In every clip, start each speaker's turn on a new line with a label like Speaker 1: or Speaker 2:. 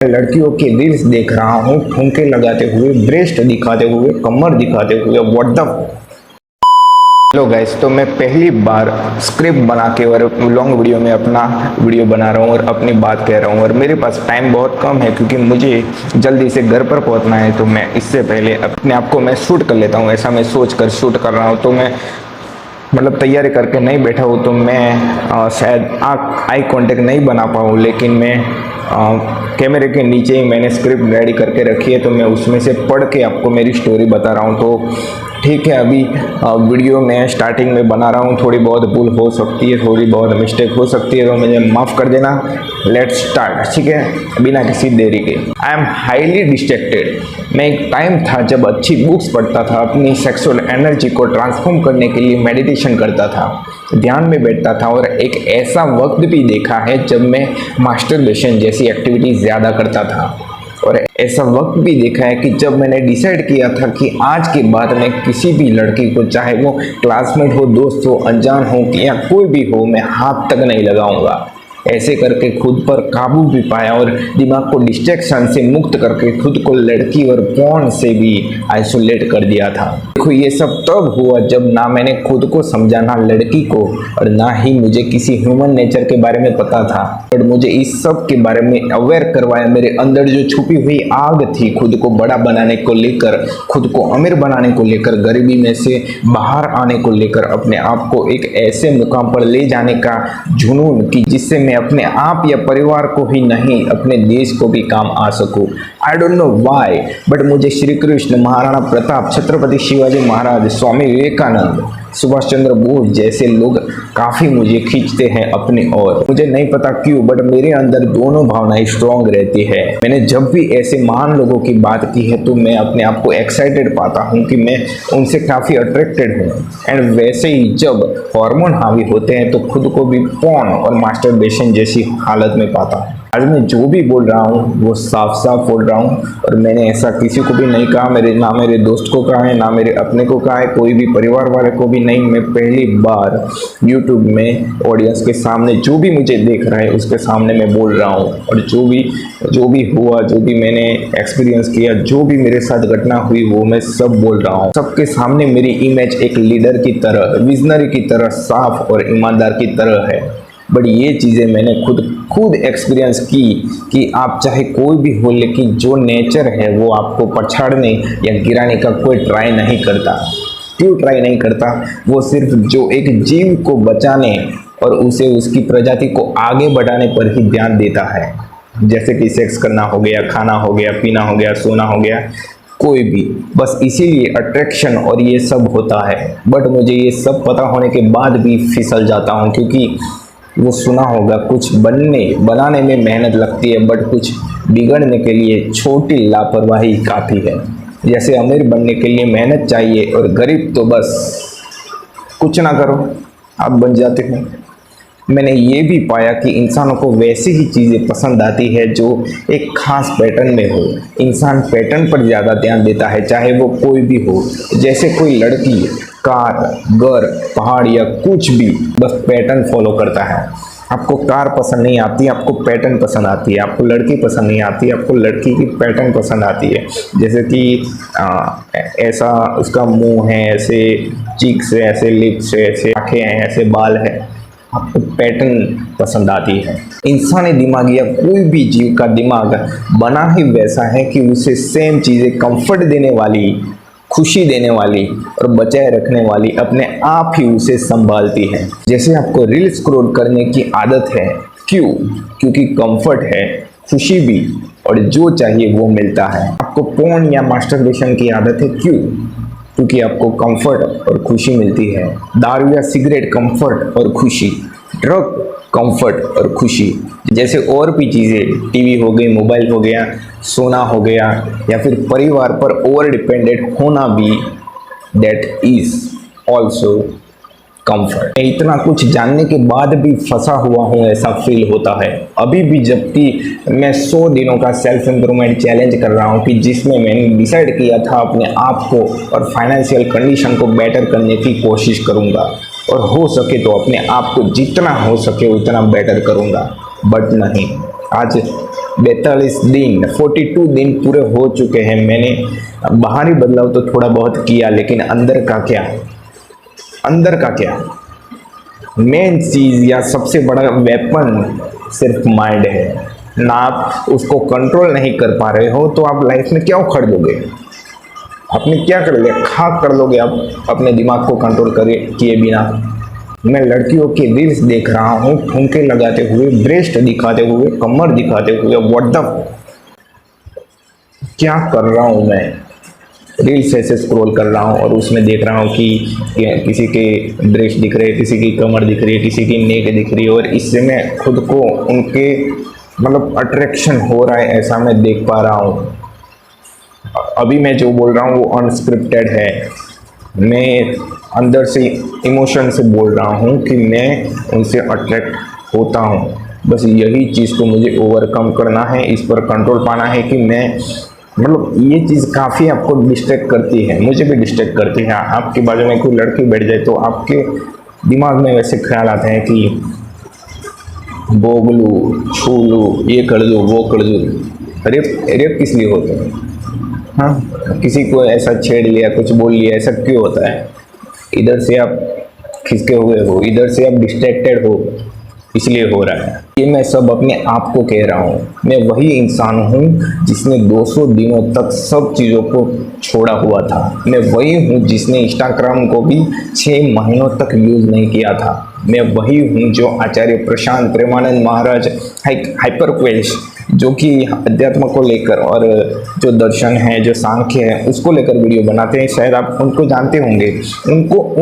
Speaker 1: लड़कियों के रील्स देख रहा हूँ, ठुमके लगाते हुए, ब्रेस्ट दिखाते हुए, कमर दिखाते हुए। What the. हेलो गाइस, तो मैं पहली बार स्क्रिप्ट बना के और लॉन्ग वीडियो में अपना वीडियो बना रहा हूँ और अपनी बात कह रहा हूँ। और मेरे पास टाइम बहुत कम है क्योंकि मुझे जल्दी से घर पर पहुँचना है। तो मैं इससे पहले अपने आप को मैं शूट कर लेता हूँ, ऐसा मैं सोच कर शूट कर रहा हूँ। तो मैं मतलब तैयारी करके नहीं बैठा हूँ, तो मैं शायद आई कांटेक्ट नहीं बना पाऊँ, लेकिन मैं कैमरे के नीचे ही मैंने स्क्रिप्ट रेडी करके रखी है। तो मैं उसमें से पढ़ के आपको मेरी स्टोरी बता रहा हूँ। तो ठीक है, अभी वीडियो में स्टार्टिंग में बना रहा हूँ, थोड़ी बहुत भूल हो सकती है, थोड़ी बहुत मिस्टेक हो सकती है, तो मुझे माफ़ कर देना। लेट्स स्टार्ट, ठीक है, बिना किसी देरी के। I am highly distracted. मैं एक टाइम था जब अच्छी बुक्स पढ़ता था, अपनी सेक्सुअल एनर्जी को ट्रांसफॉर्म करने के लिए मेडिटेशन करता था, ध्यान में बैठता था। और एक ऐसा वक्त भी देखा है जब मैं मास्टरबेशन जैसी एक्टिविटी ज़्यादा करता था। और ऐसा वक्त भी देखा है कि जब मैंने डिसाइड किया था कि आज के बाद मैं किसी भी लड़की को, चाहे वो क्लासमेट हो, दोस्त हो, अनजान हो या कोई भी हो, मैं हाथ तक नहीं लगाऊंगा। ऐसे करके खुद पर काबू भी पाया और दिमाग को डिस्ट्रैक्शन से मुक्त करके खुद को लड़की और फोन से भी आइसोलेट कर दिया था। देखो, ये सब तब हुआ जब ना मैंने खुद को समझा, ना लड़की को, और ना ही मुझे किसी ह्यूमन नेचर के बारे में पता था। बट मुझे इस सब के बारे में अवेयर करवाया मेरे अंदर जो छुपी हुई आग थी, खुद को बड़ा बनाने को लेकर, खुद को अमीर बनाने को लेकर, गरीबी में से बाहर आने को लेकर, अपने आप को एक ऐसे मुकाम पर ले जाने का जुनून कि जिससे मैं अपने आप या परिवार को ही नहीं, अपने देश को भी काम आ सकूं। I don't know why, but मुझे श्री कृष्ण, महाराणा प्रताप, छत्रपति शिवाजी महाराज, स्वामी विवेकानंद, सुभाष चंद्र बोस जैसे लोग काफ़ी मुझे खींचते हैं अपनी ओर। मुझे नहीं पता क्यों, बट मेरे अंदर दोनों भावनाएं स्ट्रॉन्ग रहती है। मैंने जब भी ऐसे महान लोगों की बात की है तो मैं अपने आप को एक्साइटेड पाता हूँ कि मैं उनसे काफ़ी अट्रैक्टेड हूँ। एंड वैसे ही जब हार्मोन हावी होते हैं तो खुद को भी पॉर्न और मास्टरबेशन जैसी हालत में पाता हूँ। आज मैं जो भी बोल रहा हूँ वो साफ साफ बोल रहा हूँ, और मैंने ऐसा किसी को भी नहीं कहा, ना मेरे दोस्त को कहा है, ना मेरे अपने को कहा है, कोई भी परिवार वाले को भी नहीं। मैं पहली बार YouTube में ऑडियंस के सामने, जो भी मुझे देख रहा है उसके सामने मैं बोल रहा हूँ। और जो भी हुआ, जो भी मैंने एक्सपीरियंस किया, जो भी मेरे साथ घटना हुई, वो मैं सब बोल रहा हूँ। सबके सामने मेरी इमेज एक लीडर की तरह, विजनरी की तरह, साफ और ईमानदार की तरह है। बट ये चीज़ें मैंने खुद एक्सपीरियंस की कि आप चाहे कोई भी हो, लेकिन जो नेचर है वो आपको पछाड़ने या गिराने का कोई ट्राई नहीं करता। क्यों ट्राई नहीं करता? वो सिर्फ जो एक जीव को बचाने और उसे उसकी प्रजाति को आगे बढ़ाने पर ही ध्यान देता है। जैसे कि सेक्स करना हो गया, खाना हो गया, पीना हो गया, सोना हो गया, कोई भी, बस इसीलिए अट्रैक्शन और ये सब होता है। बट मुझे ये सब पता होने के बाद भी फिसल जाता हूँ, क्योंकि वो सुना होगा, कुछ बनाने में मेहनत लगती है, बट कुछ बिगड़ने के लिए छोटी लापरवाही काफ़ी है। जैसे अमीर बनने के लिए मेहनत चाहिए और गरीब तो बस कुछ ना करो, आप बन जाते हो। मैंने ये भी पाया कि इंसानों को वैसी ही चीज़ें पसंद आती है जो एक खास पैटर्न में हो। इंसान पैटर्न पर ज़्यादा ध्यान देता है, चाहे वो कोई भी हो। जैसे कोई लड़की कार, घर, पहाड़ या कुछ भी, बस पैटर्न फॉलो करता है। आपको कार पसंद नहीं आती, आपको पैटर्न पसंद आती है। आपको लड़की पसंद नहीं आती, आपको लड़की की पैटर्न पसंद आती है। जैसे कि ऐसा उसका मुंह है, ऐसे चीक्स है, ऐसे लिप्स है, ऐसे आँखें हैं, ऐसे बाल है, आपको पैटर्न पसंद आती है। इंसानी दिमाग या कोई भी जीव का दिमाग बना ही वैसा है कि उसे सेम चीज़ें कंफर्ट देने वाली, खुशी देने वाली और बचाए रखने वाली अपने आप ही उसे संभालती है। जैसे आपको रील स्क्रॉल करने की आदत है, क्यों? क्योंकि कंफर्ट है, खुशी भी, और जो चाहिए वो मिलता है। आपको पोर्न या मास्टरबेशन की आदत है, क्यों? क्योंकि आपको कंफर्ट और खुशी मिलती है। दारू या सिगरेट, कंफर्ट और खुशी। ड्रग, कंफर्ट और खुशी। जैसे और भी चीज़ें, टीवी हो गई, मोबाइल हो गया, सोना हो गया, या फिर परिवार पर ओवर डिपेंडेंट होना भी, दैट इज ऑल्सो कंफर्ट। इतना कुछ जानने के बाद भी फंसा हुआ हूँ, ऐसा फील होता है अभी भी, जबकि मैं 100 दिनों का सेल्फ इम्प्रूवमेंट चैलेंज कर रहा हूँ कि जिसमें मैंने डिसाइड किया था अपने आप को और फाइनेंशियल कंडीशन को बेटर करने की कोशिश करूँगा, और हो सके तो अपने आप को जितना हो सके उतना बेटर करूँगा। बट नहीं, आज 42 दिन 42 दिन पूरे हो चुके हैं। मैंने बाहरी बदलाव तो थोड़ा बहुत किया, लेकिन अंदर का क्या, अंदर का क्या, मेन चीज या सबसे बड़ा वेपन सिर्फ माइंड है ना। आप उसको कंट्रोल नहीं कर पा रहे हो तो आप लाइफ में क्या उखड़ दोगे, आपने क्या कर लिया, खाक कर लोगे आप अपने दिमाग को कंट्रोल करे किए बिना। मैं लड़कियों के रील्स देख रहा हूँ, ठुमके लगाते हुए, ब्रेस्ट दिखाते हुए, कमर दिखाते हुए। व्हाट द, क्या कर रहा हूँ मैं, रील्स ऐसे स्क्रॉल कर रहा हूँ और उसमें देख रहा हूँ कि किसी के ब्रेस्ट दिख रहे, किसी की कमर दिख रही है, किसी की नेक दिख रही है, और इससे मैं खुद को उनके मतलब अट्रैक्शन हो रहा है ऐसा मैं देख पा रहा हूँ। अभी मैं जो बोल रहा हूँ वो अनस्क्रिप्टेड है, मैं अंदर से इमोशन से बोल रहा हूँ कि मैं उनसे अट्रैक्ट होता हूँ। बस यही चीज़ को मुझे ओवरकम करना है, इस पर कंट्रोल पाना है कि मैं मतलब ये चीज़ काफ़ी आपको डिस्ट्रैक्ट करती है, मुझे भी डिस्ट्रैक्ट करती है। आपके बाजू में कोई लड़की बैठ जाए तो आपके दिमाग में वैसे ख्याल आते हैं कि भोग लूँ, छू लूँ, ये कर दूँ, वो कर दूँ। रेप रेप किस लिए होता है? हाँ, किसी को ऐसा छेड़ लिया, कुछ बोल लिया, ऐसा क्यों होता है? इधर से आप खिसके हुए हो, इधर से आप डिस्ट्रैक्टेड हो, इसलिए हो रहा है। ये मैं सब अपने आप को कह रहा हूँ। मैं वही इंसान हूँ जिसने 200 दिनों तक सब चीज़ों को छोड़ा हुआ था। मैं वही हूँ जिसने इंस्टाग्राम को भी 6 महीनों तक यूज़ नहीं किया था। मैं वही हूँ जो आचार्य प्रशांत प्रेमानंद महाराज हाइपर क्वेश जो कि अध्यात्म को लेकर और जो दर्शन है, जो सांख्य है, उसको लेकर वीडियो बनाते हैं, शायद आप उनको जानते होंगे।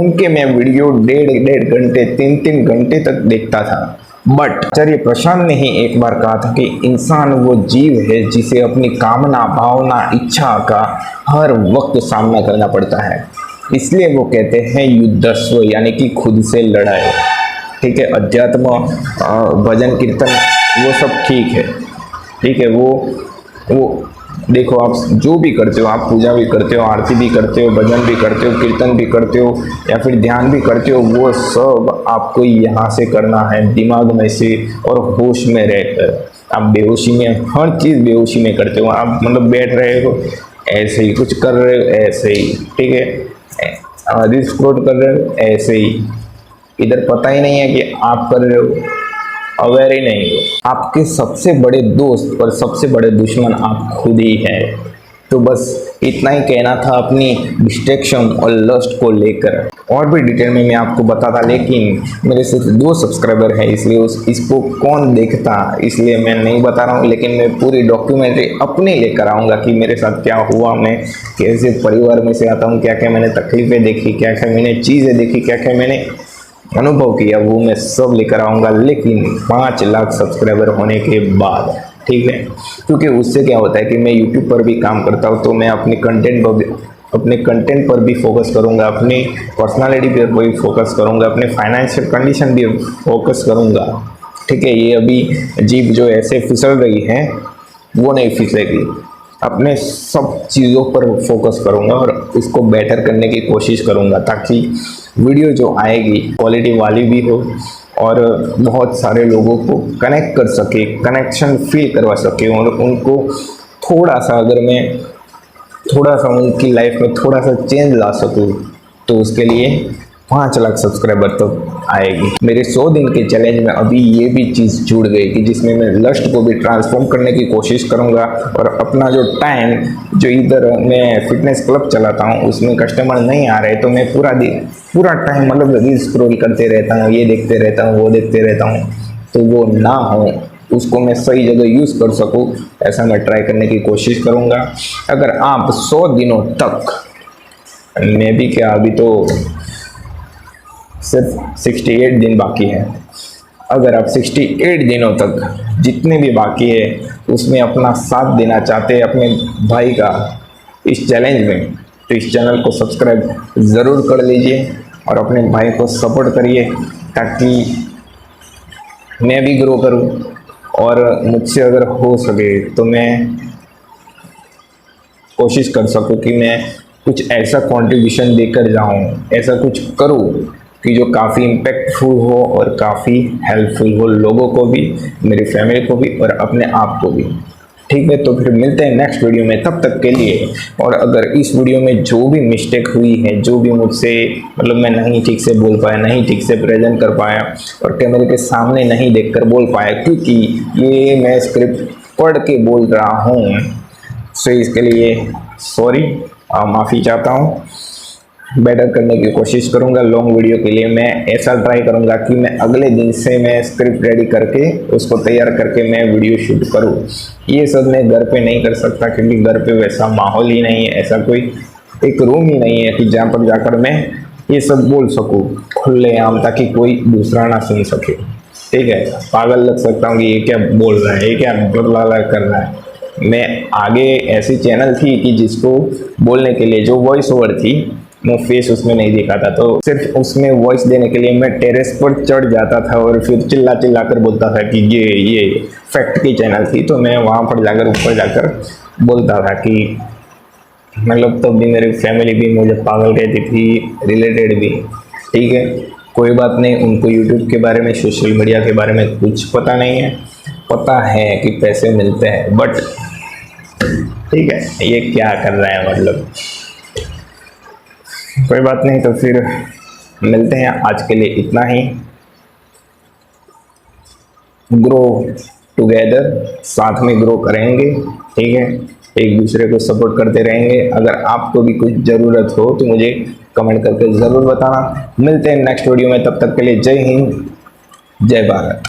Speaker 1: उनके मैं वीडियो डेढ़ घंटे 3 घंटे तक देखता था। बट आचार्य प्रशांत ने ही एक बार कहा था कि इंसान वो जीव है जिसे अपनी कामना, भावना, इच्छा का हर वक्त सामना करना पड़ता है। इसलिए वो कहते हैं युद्धस्व, यानी कि खुद से लड़ाई। ठीक है, अध्यात्म, भजन कीर्तन वो सब ठीक है, ठीक है, वो देखो, आप जो भी करते हो, आप पूजा भी करते हो, आरती भी करते हो, भजन भी करते हो, कीर्तन भी करते हो, या फिर ध्यान भी करते हो, वो सब आपको यहाँ से करना है, दिमाग में से और होश में रहकर। आप बेहोशी में, हर चीज़ बेहोशी में करते हो। आप मतलब बैठ रहे हो ऐसे ही, कुछ कर रहे हो ऐसे ही, ठीक है, रील्स स्क्रॉल कर रहे हो ऐसे ही, इधर पता ही नहीं है कि आप कर रहे हो, अवेयर ही नहीं हो। आपके सबसे बड़े दोस्त और सबसे बड़े दुश्मन आप खुद ही हैं। तो बस इतना ही कहना था अपनी डिस्ट्रैक्शन और लस्ट को लेकर। और भी डिटेल में मैं आपको बताता, लेकिन मेरे सिर्फ 2 सब्सक्राइबर हैं, इसलिए इसको कौन देखता, इसलिए मैं नहीं बता रहा हूँ। लेकिन मैं पूरी डॉक्यूमेंट्री अपने लेकर आऊँगा कि मेरे साथ क्या हुआ, मैं कैसे परिवार में से आता हूँ, क्या क्या मैंने तकलीफें देखी, क्या क्या मैंने चीज़ें देखी, क्या क्या मैंने अनुभव किया, वो मैं सब लेकर आऊँगा। लेकिन 5 लाख सब्सक्राइबर होने के बाद, ठीक है, क्योंकि उससे क्या होता है कि मैं यूट्यूब पर भी काम करता हूँ, तो मैं अपने कंटेंट पर भी फोकस करूँगा, अपनी पर्सनालिटी पर भी फोकस करूँगा, अपने फाइनेंशियल कंडीशन भी फोकस करूँगा। ठीक है, ये अभी जीप जो ऐसे फिसल रही है वो नहीं फिसलेगी। अपने सब चीज़ों पर फोकस करूँगा और उसको बेटर करने की कोशिश करूँगा, ताकि वीडियो जो आएगी क्वालिटी वाली भी हो और बहुत सारे लोगों को कनेक्ट कर सके, कनेक्शन फील करवा सके, और उनको थोड़ा सा, अगर मैं थोड़ा सा उनकी लाइफ में थोड़ा सा चेंज ला सकूँ, तो उसके लिए 5 लाख सब्सक्राइबर तो आएगी। मेरे 100 दिन के चैलेंज में अभी ये भी चीज़ जुड़ गई कि जिसमें मैं लस्ट को भी ट्रांसफॉर्म करने की कोशिश करूँगा, और अपना जो टाइम, जो इधर मैं फिटनेस क्लब चलाता हूँ उसमें कस्टमर नहीं आ रहे, तो मैं पूरा टाइम मतलब रील्स स्क्रॉल करते रहता हूँ, ये देखते रहता हूँ, वो देखते रहता हूँ, तो वो ना हो, उसको मैं सही जगह यूज़ कर सकूँ, ऐसा मैं ट्राई करने की कोशिश करूँगा। अगर आप 100 दिनों तक, मैं भी क्या, अभी तो सिर्फ 68 दिन बाकी है, अगर आप 68 दिनों तक जितने भी बाकी है उसमें अपना साथ देना चाहते हैं अपने भाई का इस चैलेंज में, तो इस चैनल को सब्सक्राइब ज़रूर कर लीजिए और अपने भाई को सपोर्ट करिए, ताकि मैं भी ग्रो करूं, और मुझसे अगर हो सके तो मैं कोशिश कर सकूं कि मैं कुछ ऐसा कंट्रीब्यूशन देकर जाऊं, ऐसा कुछ करूं कि जो काफ़ी इम्पैक्टफुल हो और काफ़ी हेल्पफुल हो लोगों को भी, मेरी फैमिली को भी और अपने आप को भी। ठीक है, तो फिर मिलते हैं नेक्स्ट वीडियो में, तब तक के लिए। और अगर इस वीडियो में जो भी मिस्टेक हुई है, जो भी मुझसे मतलब मैं नहीं ठीक से बोल पाया, नहीं ठीक से प्रेजेंट कर पाया और कैमरे के सामने नहीं देखकर बोल पाया, क्योंकि ये मैं स्क्रिप्ट पढ़ के बोल रहा हूँ, सो इसके लिए सॉरी, माफ़ी चाहता हूँ। बेटर करने की कोशिश करूंगा। लॉन्ग वीडियो के लिए मैं ऐसा ट्राई करूंगा कि मैं अगले दिन से मैं स्क्रिप्ट रेडी करके उसको तैयार करके मैं वीडियो शूट करूं। ये सब मैं घर पे नहीं कर सकता, क्योंकि घर पे वैसा माहौल ही नहीं है, ऐसा कोई एक रूम ही नहीं है कि जहाँ पर जाकर मैं ये सब बोल सकूँ खुलेआम, ताकि कोई दूसरा ना सुन सके। ठीक है, पागल लग सकता हूँ कि ये क्या बोल रहा है, ये क्या बदला कर रहा है। मैं आगे ऐसी चैनल थी कि जिसको बोलने के लिए जो वॉइस ओवर थी, मैं फेस उसमें नहीं दिखाता, तो सिर्फ उसमें वॉइस देने के लिए मैं टेरेस पर चढ़ जाता था और फिर चिल्ला चिल्ला कर बोलता था कि ये फैक्ट की चैनल थी, तो मैं वहाँ पर जाकर ऊपर जाकर बोलता था कि मतलब तब भी मेरी फैमिली भी मुझे पागल कहती थी, रिलेटेड भी। ठीक है, कोई बात नहीं, उनको यूट्यूब के बारे में, सोशल मीडिया के बारे में कुछ पता नहीं है। पता है कि पैसे मिलते हैं, बट ठीक है, ये क्या कर रहा है मतलब, कोई बात नहीं। तो फिर मिलते हैं, आज के लिए इतना ही। ग्रो टुगेदर, साथ में ग्रो करेंगे। ठीक है, एक दूसरे को सपोर्ट करते रहेंगे। अगर आपको भी कुछ ज़रूरत हो तो मुझे कमेंट करके ज़रूर बताना। मिलते हैं नेक्स्ट वीडियो में, तब तक के लिए जय हिंद, जय भारत।